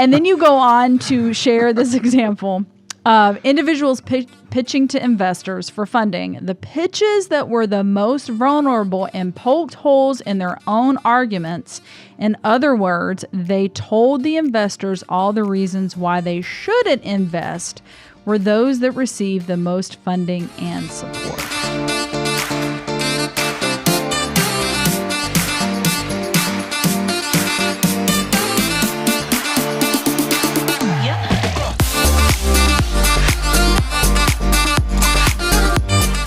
And then you go on to share this example of individuals pitching to investors for funding. The pitches that were the most vulnerable and poked holes in their own arguments. In other words, they told the investors all the reasons why they shouldn't invest were those that received the most funding and support.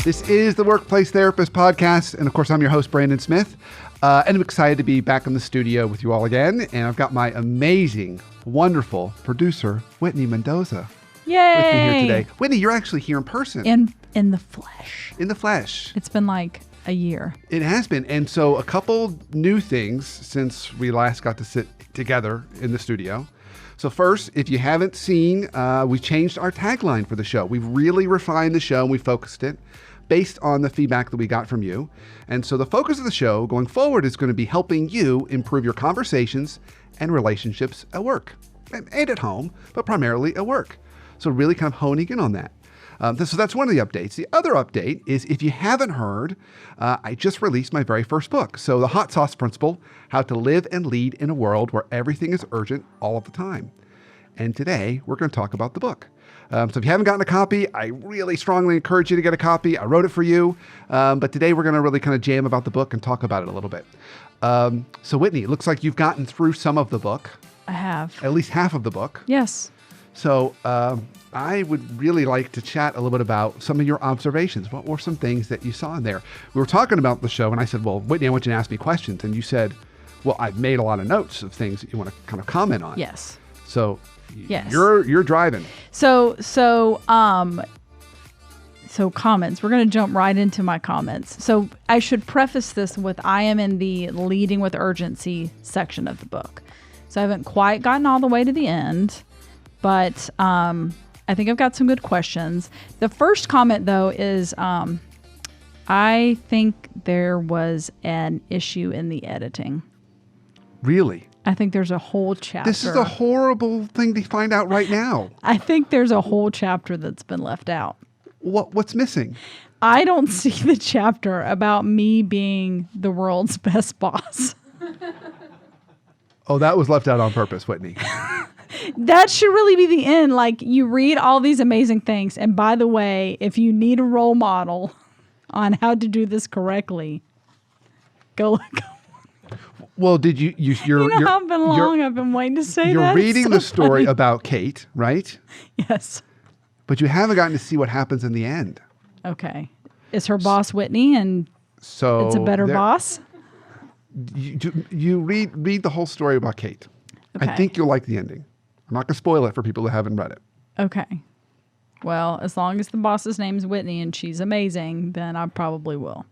This is the Workplace Therapist Podcast, and of course, I'm your host, Brandon Smith, and I'm excited to be back in the studio with you all again, and I've got my amazing, wonderful producer, Whitney Mendoza, Yay! with me here today. Whitney, you're actually here in person. In the flesh. In the flesh. It's been like a year. It has been, and so a couple new things since we last got to sit together in the studio. So first, if you haven't seen, we changed our tagline for the show. We've really refined the show, and we focused it based on the feedback that we got from you. And so the focus of the show going forward is going to be helping you improve your conversations and relationships at work and at home, but primarily at work. So really kind of honing in on that. So that's one of the updates. The other update is, if you haven't heard, I just released my very first book. So The Hot Sauce Principle, How to Live and Lead in a World Where Everything is Urgent All of the Time. And today we're going to talk about the book. So if you haven't gotten a copy, I really strongly encourage you to get a copy. I wrote it for you. But today we're going to really kind of jam about the book and talk about it a little bit. So Whitney, it looks like you've gotten through some of the book. I have. At least half of the book. Yes. So I would really like to chat a little bit about some of your observations. What were some things that you saw in there? We were talking about the show, and I said, well, Whitney, I want you to ask me questions. And you said, well, I've made a lot of notes of things that you want to kind of comment on. Yes. So yes. You're driving. So comments. We're going to jump right into my comments. So I should preface this with, I am in the leading with urgency section of the book. So I haven't quite gotten all the way to the end, but I think I've got some good questions. The first comment, though, is I think there was an issue in the editing. Really? I think there's a whole chapter. This is a horrible thing to find out right now. I think there's a whole chapter that's been left out. What's missing? I don't see the chapter about me being the world's best boss. Oh, that was left out on purpose, Whitney. That should really be the end. Like, you read all these amazing things. And by the way, if you need a role model on how to do this correctly, go. Well, did you're how long I've been waiting to say that? You're reading the story about Kate, right? Yes. But you haven't gotten to see what happens in the end. Okay. Is her boss Whitney, and so it's a better boss? You read the whole story about Kate. Okay. I think you'll like the ending. I'm not going to spoil it for people that haven't read it. Okay. Well, as long as the boss's name's Whitney and she's amazing, then I probably will.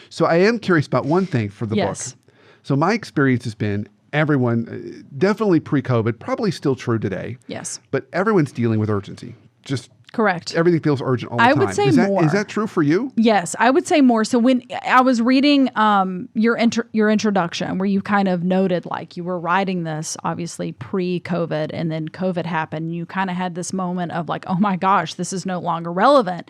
So I am curious about one thing for the yes. book. So my experience has been everyone, definitely pre-COVID, probably still true today. Yes. But everyone's dealing with urgency. Just correct. Everything feels urgent all the time. I would say more. Is that true for you? Yes, I would say more. So when I was reading your introduction, where you kind of noted, like, you were writing this obviously pre-COVID, and then COVID happened. You kind of had this moment of like, oh my gosh, this is no longer relevant.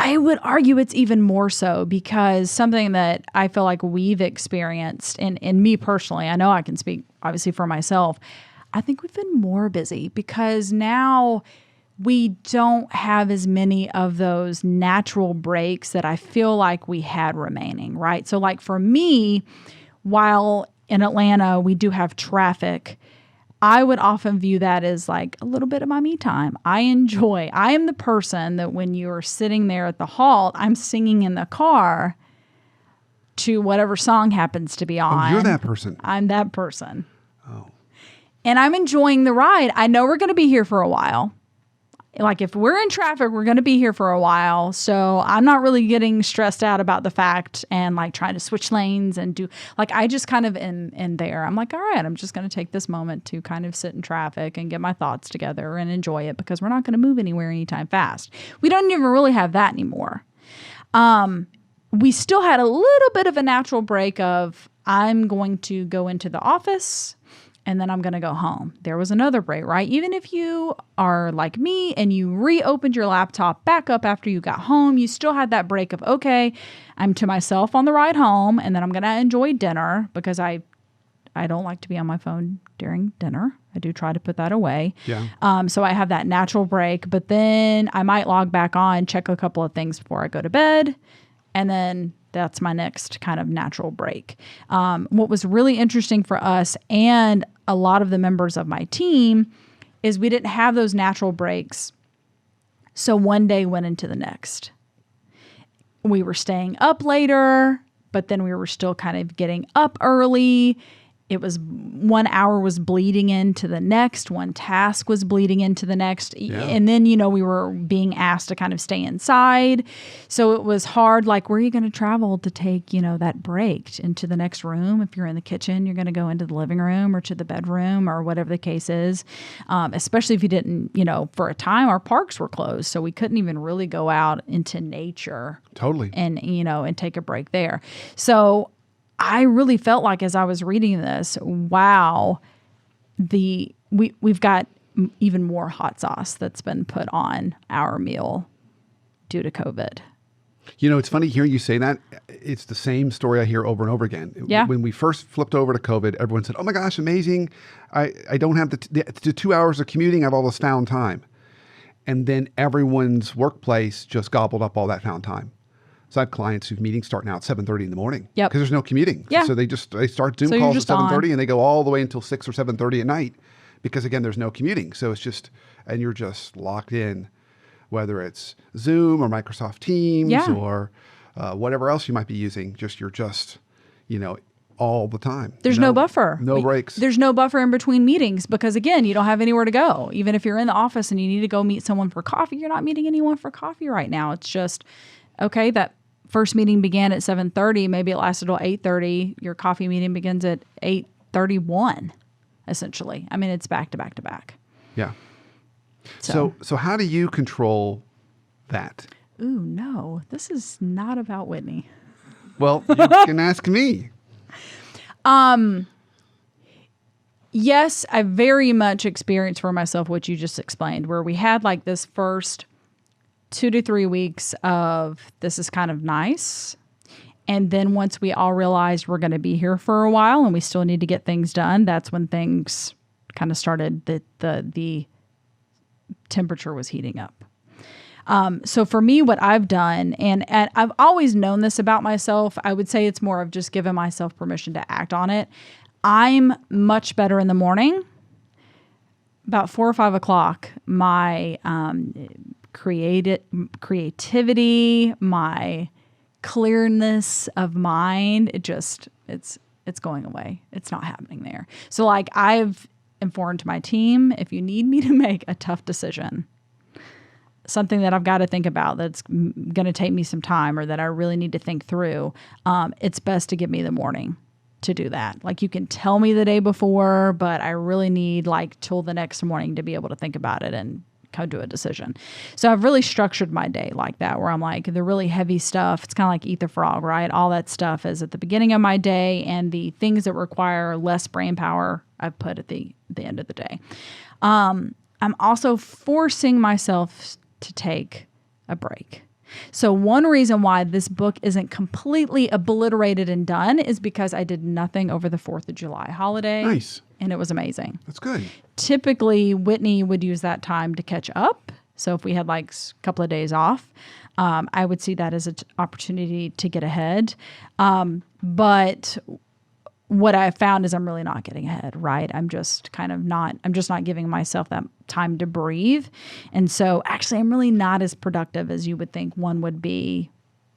I would argue it's even more so, because something that I feel like we've experienced, and me personally, I know I can speak obviously for myself, I think we've been more busy because now we don't have as many of those natural breaks that I feel like we had remaining, right? So like for me, while in Atlanta we do have traffic, I would often view that as like a little bit of my me time. I am the person that when you're sitting there at the halt, I'm singing in the car to whatever song happens to be on. Oh, you're that person. I'm that person. Oh. And I'm enjoying the ride. I know we're going to be here for a while. Like, if we're in traffic, we're going to be here for a while. So I'm not really getting stressed out about the fact and like trying to switch lanes and do, like, I just kind of in there. I'm like, all right, I'm just going to take this moment to kind of sit in traffic and get my thoughts together and enjoy it, because we're not going to move anywhere anytime fast. We don't even really have that anymore. We still had a little bit of a natural break of, I'm going to go into the office and then I'm going to go home. There was another break, right? Even if you are like me and you reopened your laptop back up after you got home, you still had that break of, okay, I'm to myself on the ride home, and then I'm going to enjoy dinner, because I don't like to be on my phone during dinner. I do try to put that away. Yeah. So I have that natural break, but then I might log back on, check a couple of things before I go to bed, and then that's my next kind of natural break. What was really interesting for us and a lot of the members of my team is we didn't have those natural breaks. So one day went into the next. We were staying up later, but then we were still kind of getting up early. It was 1 hour was bleeding into the next. One task was bleeding into the next. Yeah. And then, we were being asked to kind of stay inside. So it was hard. Like, where are you going to travel to take, that break into the next room? If you're in the kitchen, you're going to go into the living room or to the bedroom or whatever the case is. Especially if you didn't, for a time, our parks were closed. So we couldn't even really go out into nature. Totally. And, and take a break there. So I really felt like, as I was reading this, wow, we've got even more hot sauce that's been put on our meal due to COVID. It's funny hearing you say that. It's the same story I hear over and over again. Yeah. When we first flipped over to COVID, everyone said, "Oh my gosh, amazing! I don't have the 2 hours of commuting. I have all this found time," and then everyone's workplace just gobbled up all that found time. So I have clients whose meetings start now at 7:30 in the morning. Yep. Because there's no commuting. Yeah. So they start Zoom So calls at you're just 7:30 and they go all the way until 6 or 7:30 at night, because again, there's no commuting. So it's just, and you're just locked in, whether it's Zoom or Microsoft Teams or whatever else you might be using. You're just, all the time. There's no buffer. No breaks. There's no buffer in between meetings, because again, you don't have anywhere to go. Even if you're in the office and you need to go meet someone for coffee, you're not meeting anyone for coffee right now. It's just, okay, that first meeting began at 7:30. Maybe it lasted till 8:30. Your coffee meeting begins at 8:31, essentially. I mean, it's back to back to back. Yeah. So how do you control that? Ooh, no, this is not about Whitney. Well, you can ask me. Yes, I very much experienced for myself what you just explained, where we had like this first 2 to 3 weeks of, this is kind of nice. And then once we all realized we're going to be here for a while and we still need to get things done, that's when things kind of started, the temperature was heating up. So for me, what I've done, and I've always known this about myself, I would say it's more of just giving myself permission to act on it. I'm much better in the morning. About 4 or 5 o'clock, my creativity, my clearness of mind, it's going away. It's not happening there. So like, I've informed my team, if you need me to make a tough decision, something that I've got to think about that's going to take me some time or that I really need to think through, it's best to give me the morning to do that. Like, you can tell me the day before, but I really need like till the next morning to be able to think about it and come to a decision. So I've really structured my day like that, where I'm like, the really heavy stuff, it's kind of like eat the frog, right? All that stuff is at the beginning of my day, and the things that require less brain power, I've put at the end of the day. I'm also forcing myself to take a break. So one reason why this book isn't completely obliterated and done is because I did nothing over the 4th of July holiday. Nice. And it was amazing. That's good. Typically, Whitney would use that time to catch up. So if we had like a couple of days off, I would see that as an opportunity to get ahead. But what I found is I'm really not getting ahead, right? I'm just not giving myself that time to breathe. And so actually, I'm really not as productive as you would think one would be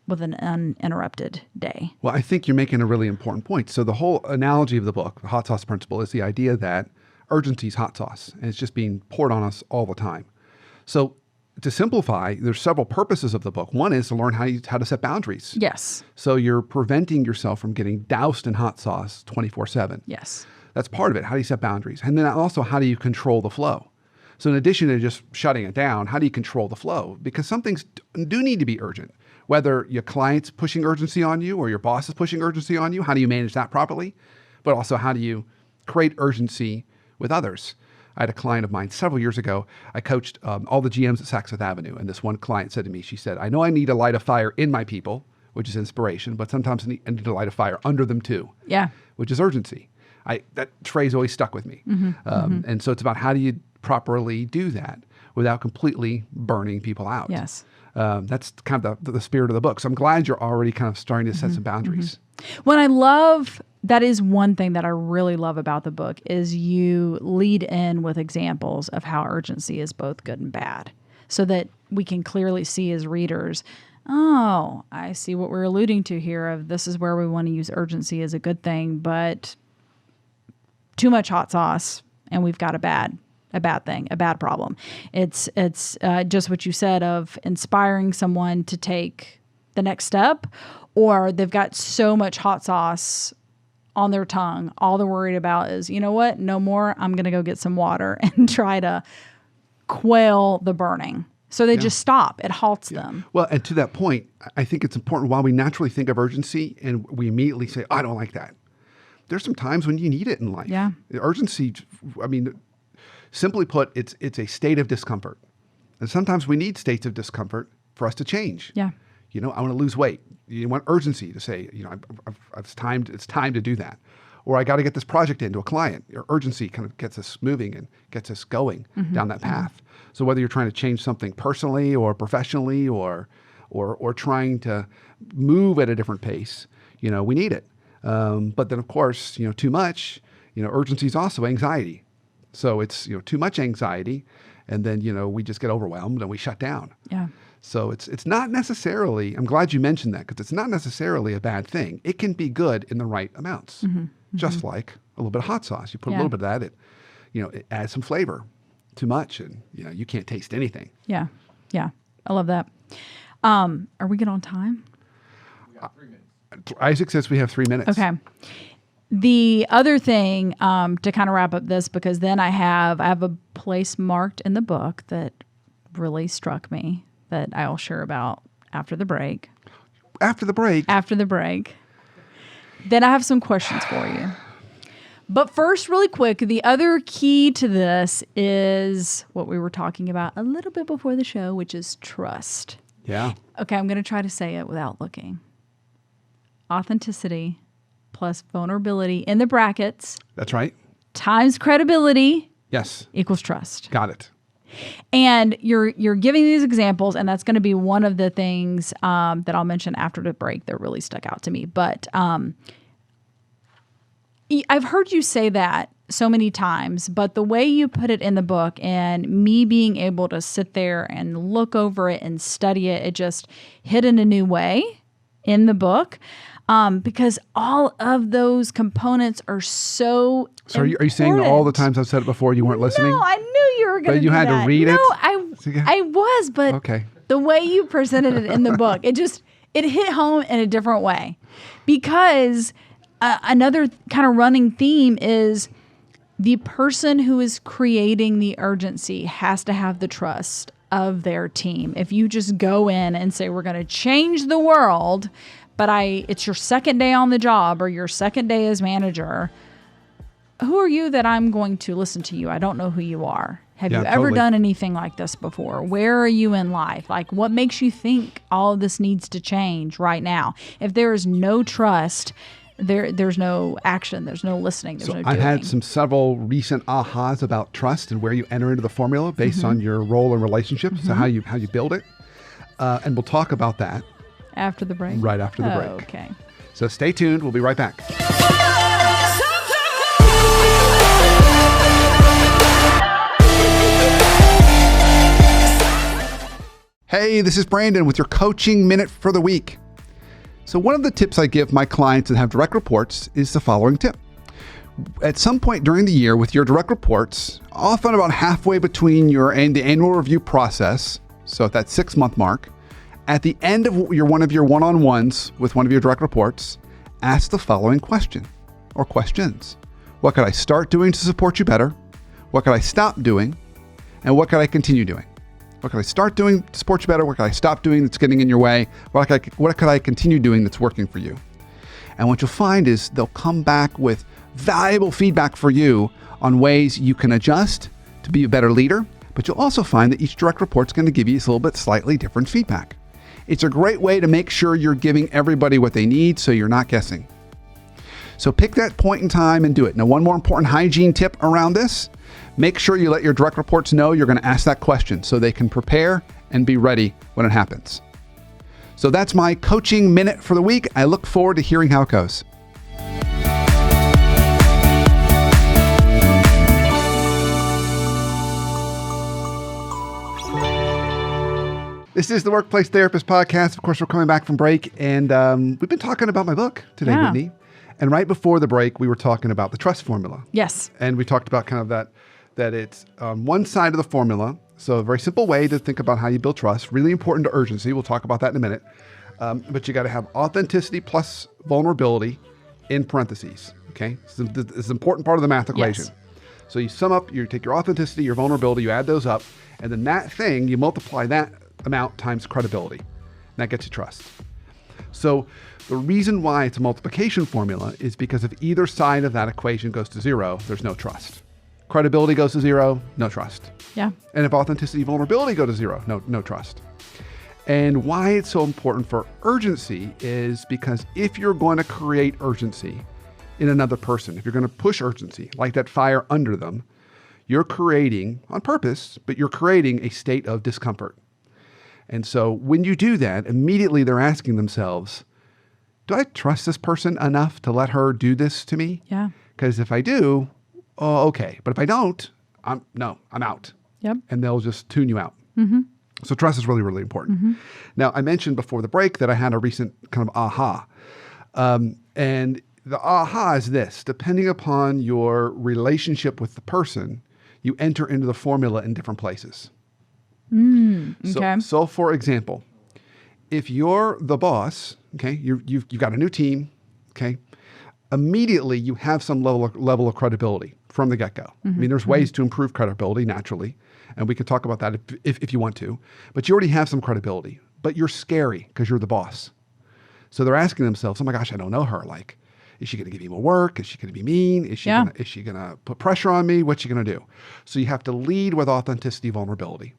with an uninterrupted day. Well, I think you're making a really important point. So the whole analogy of the book, the hot sauce principle, is the idea that urgency is hot sauce, and it's just being poured on us all the time. So to simplify, there's several purposes of the book. One is to learn how to set boundaries. Yes. So you're preventing yourself from getting doused in hot sauce 24/7. Yes. That's part of it. How do you set boundaries? And then also, how do you control the flow? So in addition to just shutting it down, how do you control the flow? Because some things do need to be urgent. Whether your client's pushing urgency on you or your boss is pushing urgency on you, how do you manage that properly? But also, how do you create urgency with others. I had a client of mine several years ago. I coached all the GMs at Saks Fifth Avenue. And this one client said to me, she said, I know I need to light a fire in my people, which is inspiration, but sometimes I need to light a fire under them too. Yeah. Which is urgency. That phrase always stuck with me. And so it's about how do you properly do that without completely burning people out. Yes. That's kind of the spirit of the book. So I'm glad you're already kind of starting to set some boundaries. That is one thing that I really love about the book is you lead in with examples of how urgency is both good and bad so that we can clearly see as readers, oh, I see what we're alluding to here of this is where we want to use urgency as a good thing, but too much hot sauce and we've got a bad thing, a bad problem. It's just what you said of inspiring someone to take the next step, or they've got so much hot sauce on their tongue. All they're worried about is, you know what? No more. I'm going to go get some water and try to quell the burning. So they just stop. It halts them. Well, and to that point, I think it's important while we naturally think of urgency and we immediately say, I don't like that. There's some times when you need it in life. Yeah. Urgency, I mean, simply put, it's a state of discomfort. And sometimes we need states of discomfort for us to change. Yeah. You know, I want to lose weight. You want urgency to say, you know, it's time to do that. Or I got to get this project into a client. Your urgency kind of gets us moving and gets us going down that path. So whether you're trying to change something personally or professionally or trying to move at a different pace, you know, we need it. But then of course, you know, too much, you know, urgency is also anxiety. So it's, you know, too much anxiety and then, you know, we just get overwhelmed and we shut down. Yeah. So it's not necessarily, I'm glad you mentioned that because it's not necessarily a bad thing. It can be good in the right amounts. Just like a little bit of hot sauce. You put a little bit of that, it adds some flavor. Too much and, you know, you can't taste anything. Yeah. Yeah. I love that. Are we good on time? We got 3 minutes. Isaac says we have 3 minutes. Okay. The other thing to kind of wrap up this, because then I have a place marked in the book that really struck me that I'll share about after the break. After the break. After the break. Then I have some questions for you. But first, really quick, the other key to this is what we were talking about a little bit before the show, which is trust. Yeah. Okay, I'm going to try to say it without looking. Authenticity plus vulnerability in the brackets. That's right. Times credibility. Yes. Equals trust. Got it. And you're giving these examples, and that's going to be one of the things that I'll mention after the break that really stuck out to me. But I've heard you say that so many times, but the way you put it in the book and me being able to sit there and look over it and study it, it just hit in a new way in the book. Because all of those components are so are you saying all the times I've said it before you weren't listening? No, I knew you were going to do that. But you had to read it? No, I was, but okay. The way you presented it in the book, it hit home in a different way. Because another kind of running theme is the person who is creating the urgency has to have the trust of their team. If you just go in and say, we're going to change the world, but it's your second day on the job or your second day as manager, who are you that I'm going to listen to you? I don't know who you are. Have you ever done anything like this before? Where are you in life? Like, what makes you think all of this needs to change right now? If there is no trust, there's no action, there's no listening, there's no doing. I've had several recent ahas about trust and where you enter into the formula based on your role and relationship, so how you build it. And we'll talk about that. After the break? Right after the break. Okay. So stay tuned. We'll be right back. Hey, this is Brandon with your coaching minute for the week. So one of the tips I give my clients that have direct reports is the following tip. At some point during the year with your direct reports, often about halfway between the annual review process, so at that 6-month mark, at the end of one of your one-on-ones with one of your direct reports, ask the following question or questions. What could I start doing to support you better? What could I stop doing? And what could I continue doing? What could I start doing to support you better? What could I stop doing that's getting in your way? What could I continue doing that's working for you? And what you'll find is they'll come back with valuable feedback for you on ways you can adjust to be a better leader, but you'll also find that each direct report's going to give you a little bit slightly different feedback. It's a great way to make sure you're giving everybody what they need so you're not guessing. So pick that point in time and do it. Now, one more important hygiene tip around this: make sure you let your direct reports know you're going to ask that question so they can prepare and be ready when it happens. So that's my coaching minute for the week. I look forward to hearing how it goes. This is the Workplace Therapist Podcast. Of course, we're coming back from break, and we've been talking about my book today, Yeah. Whitney. And right before the break, we were talking about the trust formula. Yes. And we talked about kind of that it's on one side of the formula. So a very simple way to think about how you build trust. Really important to urgency. We'll talk about that in a minute. But you got to have authenticity plus vulnerability in parentheses. Okay, so it's an important part of the math equation. Yes. So you sum up, you take your authenticity, your vulnerability, you add those up, and then that thing, you multiply that amount times credibility. And that gets you trust. So the reason why it's a multiplication formula is because if either side of that equation goes to zero, there's no trust. Credibility goes to zero, no trust. Yeah. And if authenticity, vulnerability go to zero, no trust. And why it's so important for urgency is because if you're going to create urgency in another person, if you're going to push urgency, like that fire under them, you're creating, on purpose, but you're creating a state of discomfort. And so when you do that, immediately they're asking themselves, do I trust this person enough to let her do this to me? Yeah. Because if I do, oh, okay. But if I don't, I'm out. Yep. And they'll just tune you out. So trust is really, really important. Now, I mentioned before the break that I had a recent kind of aha. And the aha is this: depending upon your relationship with the person, you enter into the formula in different places. Okay. So for example, if you're the boss, okay, you've got a new team, okay, immediately you have some level of credibility from the get-go. I mean, there's ways to improve credibility naturally, and we can talk about that if you want to, but you already have some credibility, but you're scary because you're the boss. So they're asking themselves, oh my gosh, I don't know her. Like, is she going to give me more work? Is she going to be mean? Is she going to put pressure on me? What's she going to do? So you have to lead with authenticity, vulnerability.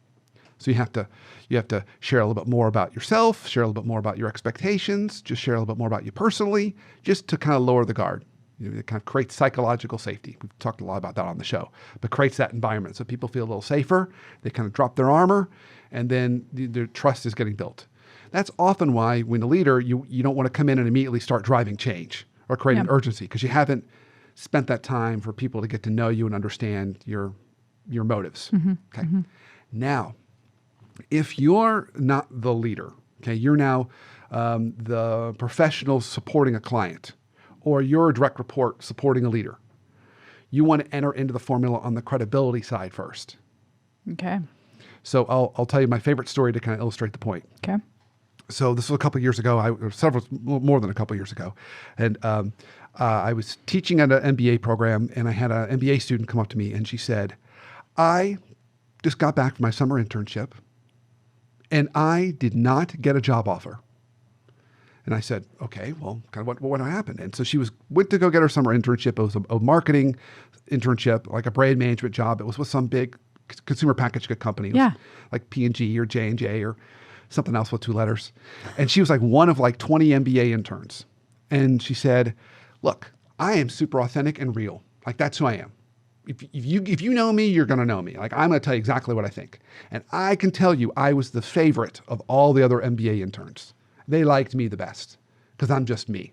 So you have to share a little bit more about yourself, share a little bit more about your expectations, just share a little bit more about you personally, just to kind of lower the guard. It kind of creates psychological safety. We've talked a lot about that on the show, but creates that environment so people feel a little safer. They kind of drop their armor, and then their trust is getting built. That's often why, when a leader, you don't want to come in and immediately start driving change or creating urgency, because you haven't spent that time for people to get to know you and understand your motives. Okay. Now, if you're not the leader, okay, you're now the professional supporting a client, or you're a direct report supporting a leader, you want to enter into the formula on the credibility side first. Okay. So I'll tell you my favorite story to kind of illustrate the point. Okay. So this was a couple of years ago, more than a couple of years ago. And I was teaching at an MBA program, and I had an MBA student come up to me, and she said, I just got back from my summer internship, and I did not get a job offer. And I said, okay, well, kind of what happened? And so she went to go get her summer internship. It was a marketing internship, like a brand management job. It was with some big consumer packaged good company. It was like P&G or J&J or something else with 2 letters. And she was like one of like 20 MBA interns. And she said, look, I am super authentic and real. Like, that's who I am. If you know me, you're going to know me. Like, I'm going to tell you exactly what I think. And I can tell you I was the favorite of all the other MBA interns. They liked me the best because I'm just me.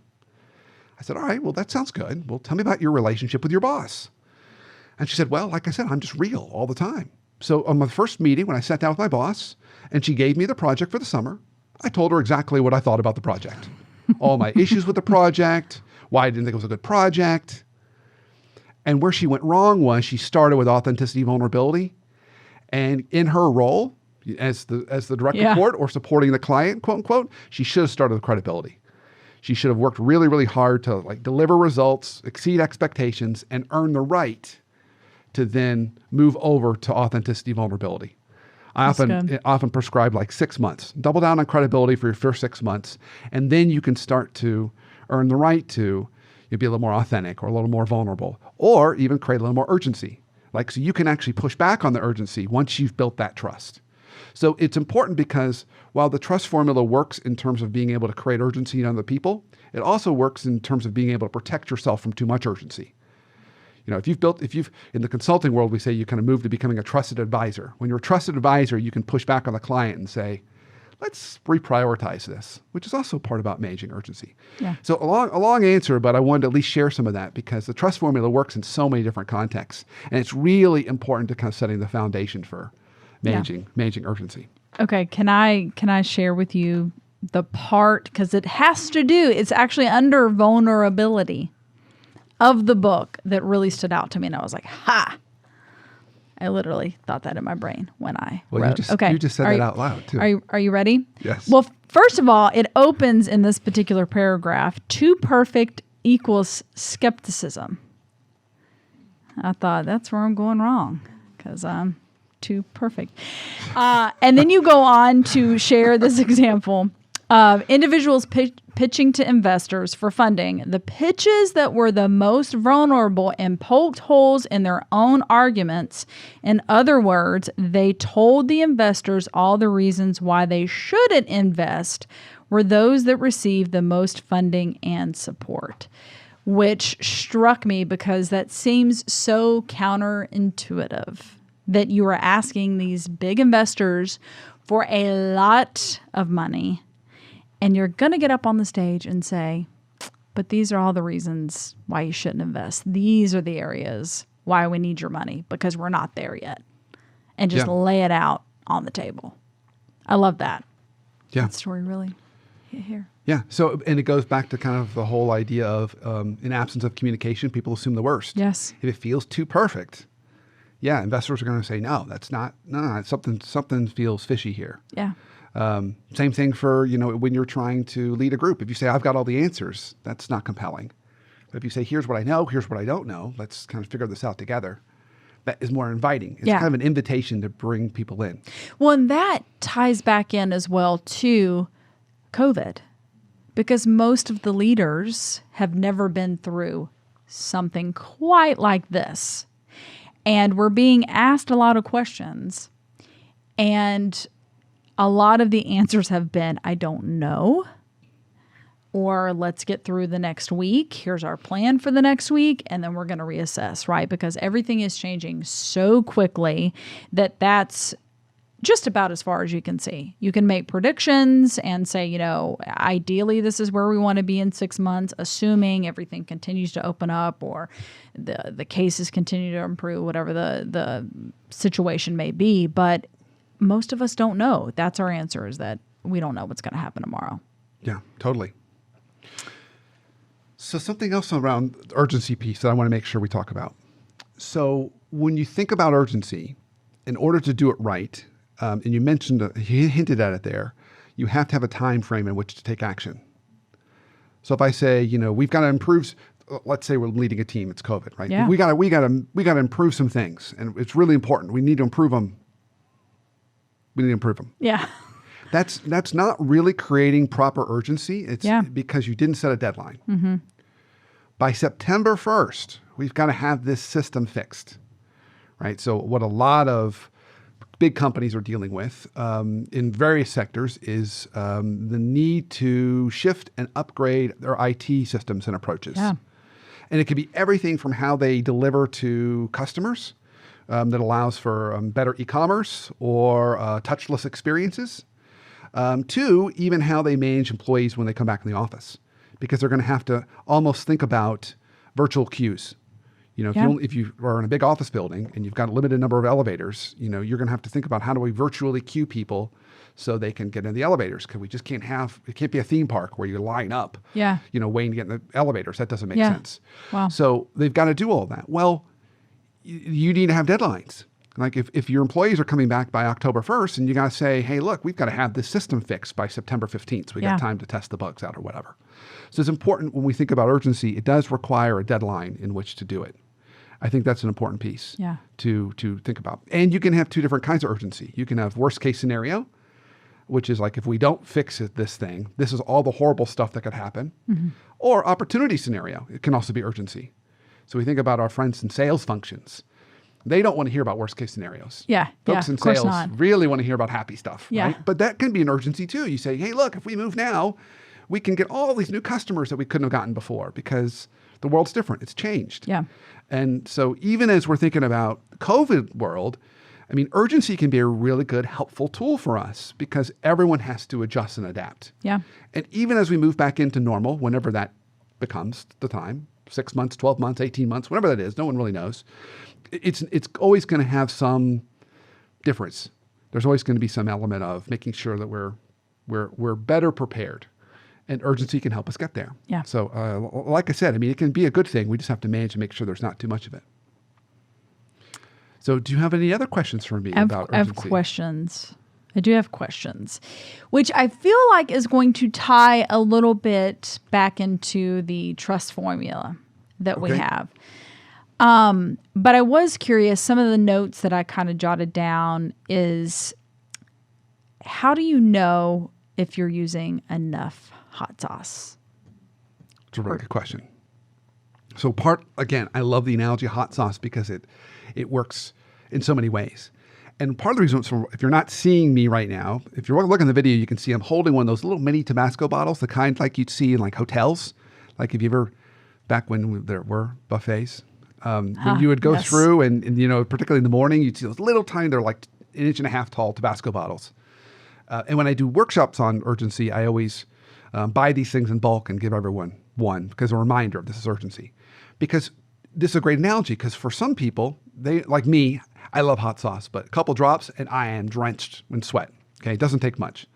I said, all right, well, that sounds good. Well, tell me about your relationship with your boss. And she said, well, like I said, I'm just real all the time. So on my first meeting, when I sat down with my boss and she gave me the project for the summer, I told her exactly what I thought about the project. All my issues with the project, why I didn't think it was a good project. And where she went wrong was she started with authenticity, vulnerability. And in her role as the direct report or supporting the client, quote unquote, she should have started with credibility. She should have worked really, really hard to like deliver results, exceed expectations, and earn the right to then move over to authenticity, vulnerability. I often prescribe like 6 months. Double down on credibility for your first 6 months, and then you can start to earn the right to, You'll be a little more authentic or a little more vulnerable, or even create a little more urgency. Like, so you can actually push back on the urgency once you've built that trust. So it's important because while the trust formula works in terms of being able to create urgency in other people, it also works in terms of being able to protect yourself from too much urgency. You know, if you've, in the consulting world, we say you kind of move to becoming a trusted advisor. When you're a trusted advisor, you can push back on the client and say, let's reprioritize this, which is also part about managing urgency. Yeah. So a long answer, but I wanted to at least share some of that because the trust formula works in so many different contexts. And it's really important to kind of setting the foundation for managing urgency. Okay. Can I share with you the part, because it has to do, it's actually under vulnerability of the book that really stood out to me. And I was like, ha! I literally thought that in my brain when I wrote. You just said that out loud too. Are you ready? Yes. Well, first of all, it opens in this particular paragraph, too perfect equals skepticism. I thought that's where I'm going wrong because I'm too perfect. And then you go on to share this example of individuals pitching to investors for funding. The pitches that were the most vulnerable and poked holes in their own arguments. In other words, they told the investors all the reasons why they shouldn't invest were those that received the most funding and support, which struck me because that seems so counterintuitive that you are asking these big investors for a lot of money. And you're going to get up on the stage and say, but these are all the reasons why you shouldn't invest. These are the areas why we need your money because we're not there yet. And just lay it out on the table. I love that. Yeah. That story really hit here. Yeah. So, and it goes back to kind of the whole idea of in absence of communication, people assume the worst. Yes. If it feels too perfect, investors are going to say, no, that's not, something feels fishy here. Yeah. Same thing for, when you're trying to lead a group. If you say, I've got all the answers, that's not compelling. But if you say, here's what I know, here's what I don't know, let's kind of figure this out together, that is more inviting. It's kind of an invitation to bring people in. Well, and that ties back in as well to COVID, because most of the leaders have never been through something quite like this. And we're being asked a lot of questions. And a lot of the answers have been, I don't know, or let's get through the next week. Here's our plan for the next week, and then we're going to reassess, right? Because everything is changing so quickly that's just about as far as you can see. You can make predictions and say, ideally this is where we want to be in 6 months, assuming everything continues to open up or the cases continue to improve, whatever the situation may be. But most of us don't know. That's our answer, is that we don't know what's going to happen tomorrow. Yeah, totally. So something else around the urgency piece that I want to make sure we talk about. So when you think about urgency, in order to do it right, and you hinted at it there, you have to have a time frame in which to take action. So if I say, we've got to improve, let's say we're leading a team, it's COVID, right? Yeah. We got to improve some things, and it's really important. We need to improve them. Yeah. That's not really creating proper urgency. It's because you didn't set a deadline. Mm-hmm. By September 1st, we've got to have this system fixed, right? So what a lot of big companies are dealing with in various sectors is the need to shift and upgrade their IT systems and approaches. Yeah. And it could be everything from how they deliver to customers that allows for better e-commerce or touchless experiences, to even how they manage employees when they come back in the office, because they're going to have to almost think about virtual queues. If you are in a big office building and you've got a limited number of elevators, you're going to have to think about how do we virtually queue people so they can get in the elevators, because we just can't it can't be a theme park where you line up, waiting to get in the elevators. That doesn't make sense. Wow. So they've got to do all that. Well, you need to have deadlines. Like if your employees are coming back by October 1st and you got to say, hey, look, we've got to have this system fixed by September 15th. So we got time to test the bugs out or whatever. So it's important when we think about urgency, it does require a deadline in which to do it. I think that's an important piece to think about. And you can have two different kinds of urgency. You can have worst case scenario, which is like, if we don't fix this thing, this is all the horrible stuff that could happen. Mm-hmm. Or opportunity scenario. It can also be urgency. So we think about our friends in sales functions. They don't want to hear about worst case scenarios. Yeah. Folks in of course sales not. really want to hear about happy stuff, Yeah. right? But that can be an urgency too. You say, hey, look, if we move now, we can get all these new customers that we couldn't have gotten before because the world's different. It's changed. Yeah. And so even as we're thinking about COVID world, I mean, urgency can be a really good, helpful tool for us because everyone has to adjust and adapt. Yeah. And even as we move back into normal, whenever that becomes the time, 6 months, 12 months, 18 months, whatever that is, no one really knows. It's always going to have some difference. There's always going to be some element of making sure that we're better prepared, and urgency can help us get there. Yeah. So, like I said, I mean, it can be a good thing. We just have to manage and make sure there's not too much of it. So, do you have any other questions for me about urgency? I have questions. I do have questions, which I feel like is going to tie a little bit back into the trust formula that we Okay. have. But I was curious, some of the notes that I kind of jotted down is, how do you know if you're using enough hot sauce? It's a really good question. So again, I love the analogy of hot sauce because it works in so many ways. And part of the reason, if you're not seeing me right now, if you're looking at the video, you can see I'm holding one of those little mini Tabasco bottles, the kind like you'd see in like hotels. Like if you ever, back when there were buffets, when you would go yes. through and, particularly in the morning, you'd see those little tiny, they're like 1.5 inch tall Tabasco bottles. And when I do workshops on urgency, I always buy these things in bulk and give everyone one because a reminder of this is urgency. Because this is a great analogy because for some people, they like me, I love hot sauce, but a couple drops and I am drenched in sweat. Okay, it doesn't take much.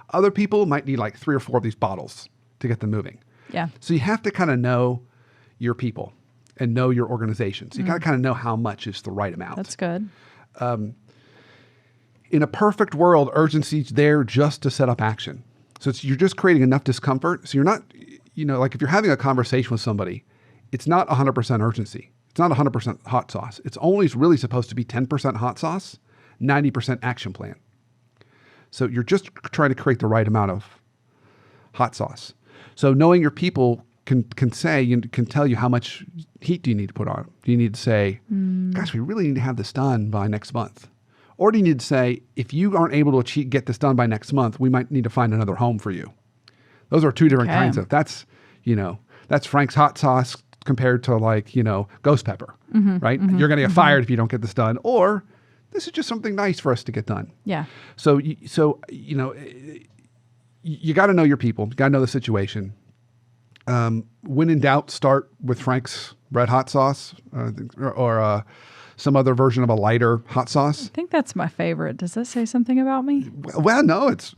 Other people might need like 3 or 4 of these bottles to get them moving. Yeah. So you have to kind of know your people and know your organization. So you got to kind of know how much is the right amount. That's good. In a perfect world, urgency's there just to set up action. So you're just creating enough discomfort. So you're not, like if you're having a conversation with somebody, it's not 100% urgency. It's not 100% hot sauce. It's only really supposed to be 10% hot sauce, 90% action plan. So you're just trying to create the right amount of hot sauce. So knowing your people can tell you how much heat do you need to put on. Do you need to say, gosh, we really need to have this done by next month? Or do you need to say, if you aren't able to get this done by next month, we might need to find another home for you. Those are 2 different kinds of, that's Frank's hot sauce compared to ghost pepper, right? You're going to get fired if you don't get this done. Or this is just something nice for us to get done. Yeah. So you got to know your people. You got to know the situation. When in doubt, start with Frank's red hot sauce or some other version of a lighter hot sauce. I think that's my favorite. Does that say something about me? Well, no, it's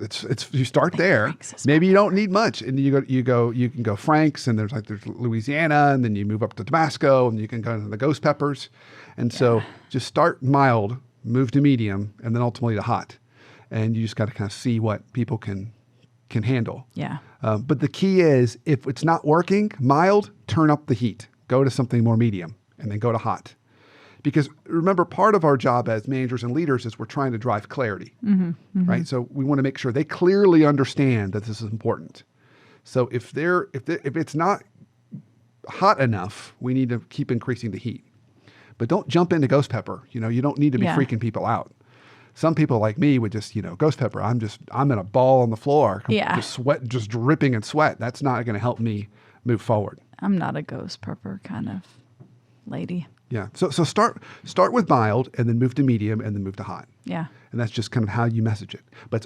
you start there. Frank's is Maybe you don't need much, and you can go Frank's, and there's Louisiana, and then you move up to Tabasco, and you can go to the ghost peppers, and so just start mild, move to medium, and then ultimately to hot, and you just got to kind of see what people can handle. Yeah. But the key is, if it's not working, mild, turn up the heat, go to something more medium, and then go to hot. Because remember, part of our job as managers and leaders is we're trying to drive clarity, right? So we want to make sure they clearly understand that this is important. So if it's not hot enough, we need to keep increasing the heat. But don't jump into ghost pepper. You don't need to be freaking people out. Some people like me would just, ghost pepper. I'm in a ball on the floor, just dripping in sweat. That's not going to help me move forward. I'm not a ghost pepper kind of lady. Yeah. So start with mild and then move to medium and then move to hot. Yeah. And that's just kind of how you message it. But it's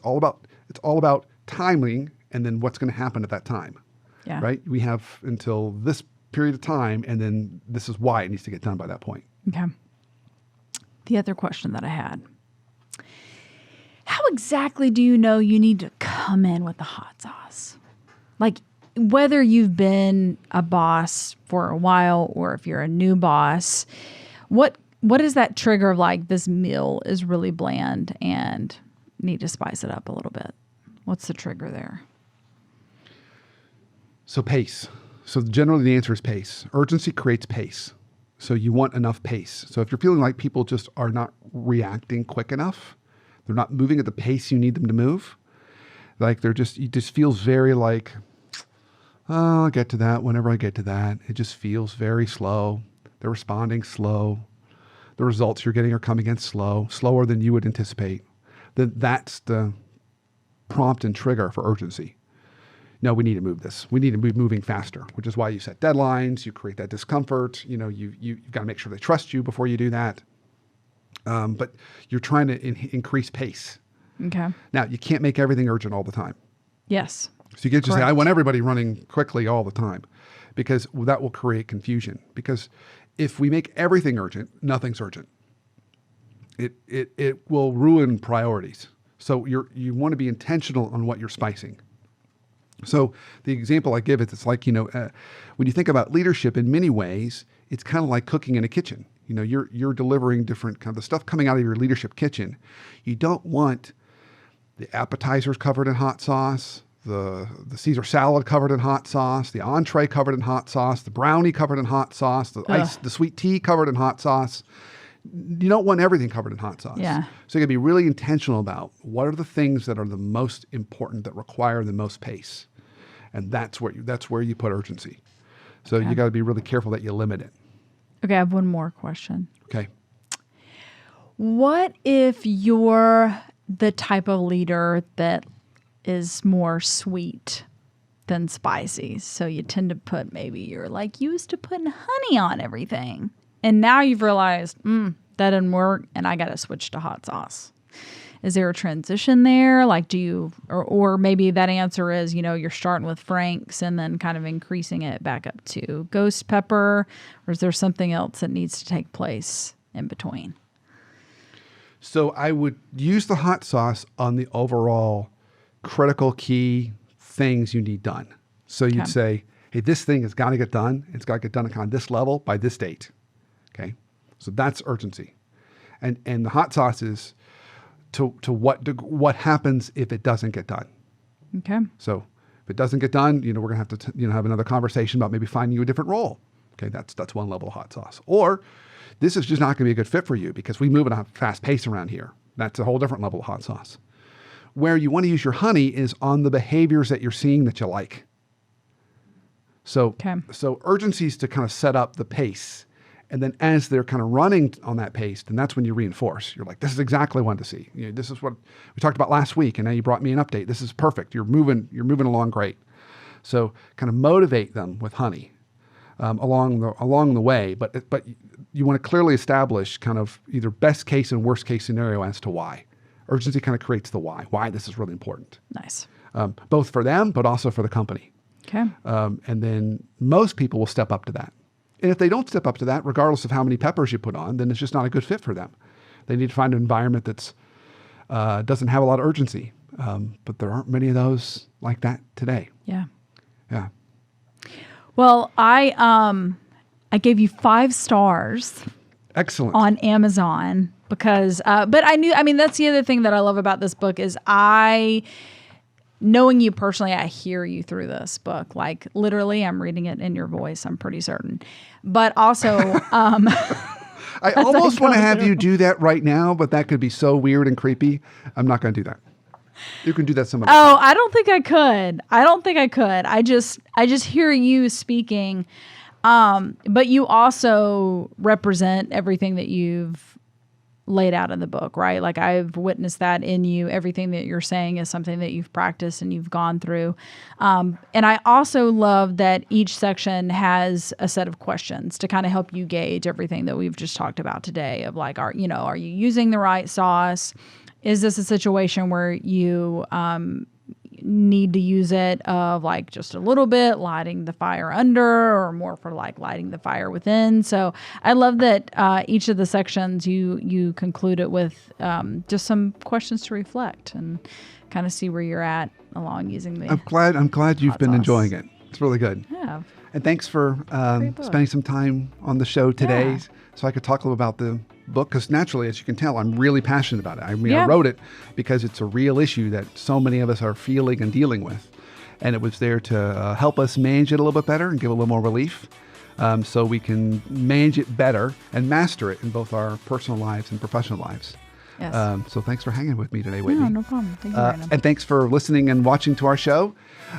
all about timing and then what's going to happen at that time. Yeah. Right? We have until this period of time, and then this is why it needs to get done by that point. Okay. The other question that I had. How exactly do you know you need to come in with the hot sauce? Like, whether you've been a boss for a while or if you're a new boss, what is that trigger of like, this meal is really bland and need to spice it up a little bit? What's the trigger there? So pace. So generally the answer is pace. Urgency creates pace. So you want enough pace. So if you're feeling like people just are not reacting quick enough, they're not moving at the pace you need them to move, like it just feels very like, Oh, I'll get to that whenever I get to that. It just feels very slow. They're responding slow. The results you're getting are coming in slower than you would anticipate. Then that's the prompt and trigger for urgency. No, we need to move this. We need to be moving faster, which is why you set deadlines. You create that discomfort. You've got to make sure they trust you before you do that. But you're trying to increase pace. Okay. Now, you can't make everything urgent all the time. Yes. So you can't just say, Correct. I want everybody running quickly all the time, because that will create confusion. Because if we make everything urgent, nothing's urgent. It will ruin priorities. So you want to be intentional on what you're spicing. So the example I give it's like, when you think about leadership in many ways, it's kind of like cooking in a kitchen. You're delivering different kind of the stuff coming out of your leadership kitchen. You don't want the appetizers covered in hot sauce, the Caesar salad covered in hot sauce, the entree covered in hot sauce, the brownie covered in hot sauce, the sweet tea covered in hot sauce. You don't want everything covered in hot sauce. Yeah. So you got to be really intentional about what are the things that are the most important, that require the most pace. And that's where you put urgency. So you got to be really careful that you limit it. Okay, I have one more question. Okay. What if you're the type of leader that is more sweet than spicy? So you tend to put, maybe you're like used to putting honey on everything. And now you've realized, that didn't work and I got to switch to hot sauce. Is there a transition there? Like, do you, or maybe that answer is, you're starting with Frank's and then kind of increasing it back up to ghost pepper, or is there something else that needs to take place in between? So I would use the hot sauce on the overall critical key things you need done. So you'd say, hey, this thing has got to get done. It's got to get done on this level by this date. Okay. So that's urgency. And the hot sauce is to what happens if it doesn't get done. Okay. So if it doesn't get done, we're going to have to, have another conversation about maybe finding you a different role. Okay. That's one level of hot sauce. Or this is just not going to be a good fit for you because we move at a fast pace around here. That's a whole different level of hot sauce. Where you want to use your honey is on the behaviors that you're seeing that you like. So urgency is to kind of set up the pace. And then as they're kind of running on that pace, then that's when you reinforce. You're like, this is exactly what I want to see. This is what we talked about last week, and now you brought me an update. This is perfect. You're moving along great. So kind of motivate them with honey along the way, but you want to clearly establish kind of either best case and worst case scenario as to why. Urgency kind of creates the why this is really important. Nice. Both for them, but also for the company. Okay. And then most people will step up to that. And if they don't step up to that, regardless of how many peppers you put on, then it's just not a good fit for them. They need to find an environment that's doesn't have a lot of urgency. But there aren't many of those like that today. Yeah. Yeah. Well, I gave you 5 stars. Excellent. On Amazon because, but that's the other thing that I love about this book is knowing you personally, I hear you through this book. Like literally, I'm reading it in your voice. I'm pretty certain. But also, I almost want to have you do that right now, but that could be so weird and creepy. I'm not going to do that. You can do that some other time. I don't think I could. I just hear you speaking. But you also represent everything that you've laid out in the book, right? Like I've witnessed that in you. Everything that you're saying is something that you've practiced and you've gone through. And I also love that each section has a set of questions to kind of help you gauge everything that we've just talked about today of like, are you using the right sauce? Is this a situation where you, need to use it of like just a little bit, lighting the fire under, or more for like lighting the fire within. So I love that each of the sections you conclude it with just some questions to reflect and kind of see where you're at along using the. I'm glad you've been sauce. Enjoying it. It's really good. Yeah. And thanks for spending some time on the show today, so I could talk a little about the book, because naturally, as you can tell, I'm really passionate about it. I mean, I wrote it because it's a real issue that so many of us are feeling and dealing with. And it was there to help us manage it a little bit better and give a little more relief, so we can manage it better and master it in both our personal lives and professional lives. Yes. So thanks for hanging with me today, Whitney. No problem. Thank you, Brandon. And thanks for listening and watching to our show,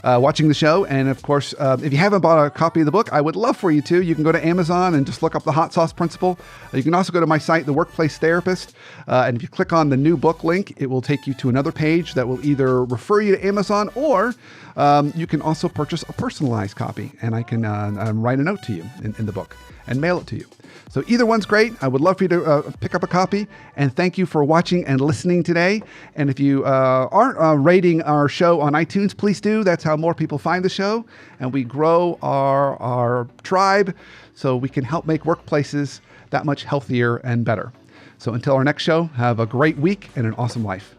watching the show. And of course, if you haven't bought a copy of the book, I would love for you to. You can go to Amazon and just look up The Hot Sauce Principle. You can also go to my site, The Workplace Therapist. And if you click on the new book link, it will take you to another page that will either refer you to Amazon, or you can also purchase a personalized copy. And I can write a note to you in the book and mail it to you. So either one's great. I would love for you to pick up a copy. And thank you for watching and listening today. And if you aren't rating our show on iTunes, please do. That's how more people find the show. And we grow our tribe so we can help make workplaces that much healthier and better. So until our next show, have a great week and an awesome life.